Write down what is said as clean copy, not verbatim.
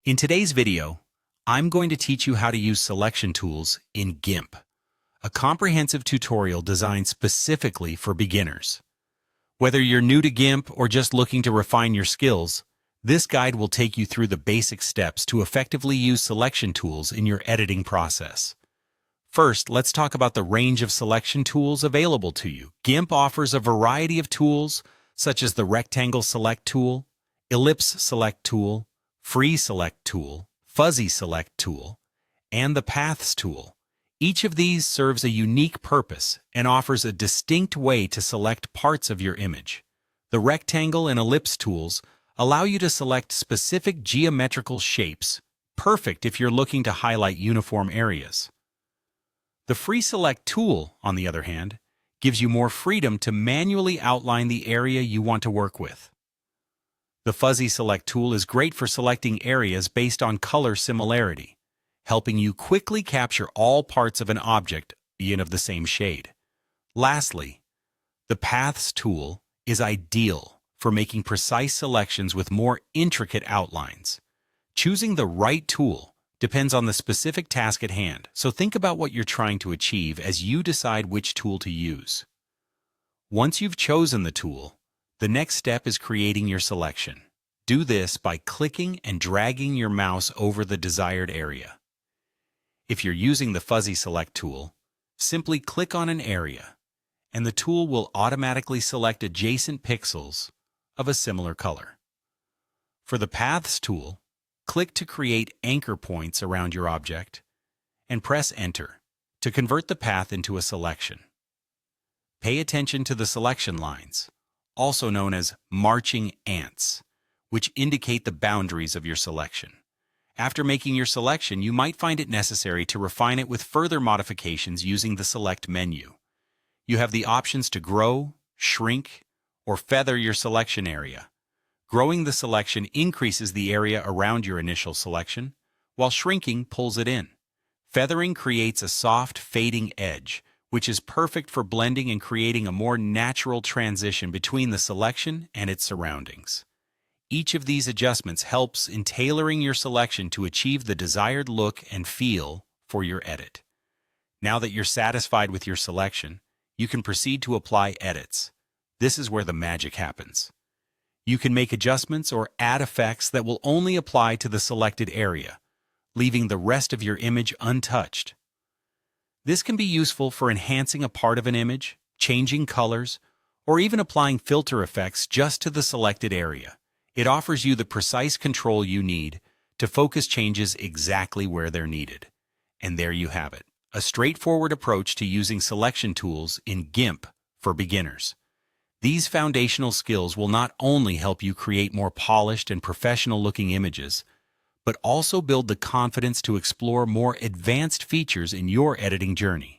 In today's video, I'm going to teach you how to use selection tools in GIMP, a comprehensive tutorial designed specifically for beginners. Whether you're new to GIMP or just looking to refine your skills, this guide will take you through the basic steps to effectively use selection tools in your editing process. First, let's talk about the range of selection tools available to you. GIMP offers a variety of tools, such as the Rectangle Select tool, Ellipse Select tool, Free Select tool, Fuzzy Select tool, and the Paths tool. Each of these serves a unique purpose and offers a distinct way to select parts of your image. The Rectangle and Ellipse tools allow you to select specific geometrical shapes, perfect if you're looking to highlight uniform areas. The Free Select tool, on the other hand, gives you more freedom to manually outline the area you want to work with. The Fuzzy Select tool is great for selecting areas based on color similarity, helping you quickly capture all parts of an object, even of the same shade. Lastly, the Paths tool is ideal for making precise selections with more intricate outlines. Choosing the right tool depends on the specific task at hand, so think about what you're trying to achieve as you decide which tool to use. Once you've chosen the tool, the next step is creating your selection. Do this by clicking and dragging your mouse over the desired area. If you're using the Fuzzy Select tool, simply click on an area, and the tool will automatically select adjacent pixels of a similar color. For the Paths tool, click to create anchor points around your object, and press Enter to convert the path into a selection. Pay attention to the selection lines, also known as marching ants, which indicate the boundaries of your selection. After making your selection, you might find it necessary to refine it with further modifications using the Select menu. You have the options to grow, shrink, or feather your selection area. Growing the selection increases the area around your initial selection, while shrinking pulls it in. Feathering creates a soft, fading edge, which is perfect for blending and creating a more natural transition between the selection and its surroundings. Each of these adjustments helps in tailoring your selection to achieve the desired look and feel for your edit. Now that you're satisfied with your selection, you can proceed to apply edits. This is where the magic happens. You can make adjustments or add effects that will only apply to the selected area, leaving the rest of your image untouched. This can be useful for enhancing a part of an image, changing colors, or even applying filter effects just to the selected area. It offers you the precise control you need to focus changes exactly where they're needed. And there you have it, a straightforward approach to using selection tools in GIMP for beginners. These foundational skills will not only help you create more polished and professional-looking images, but also build the confidence to explore more advanced features in your editing journey.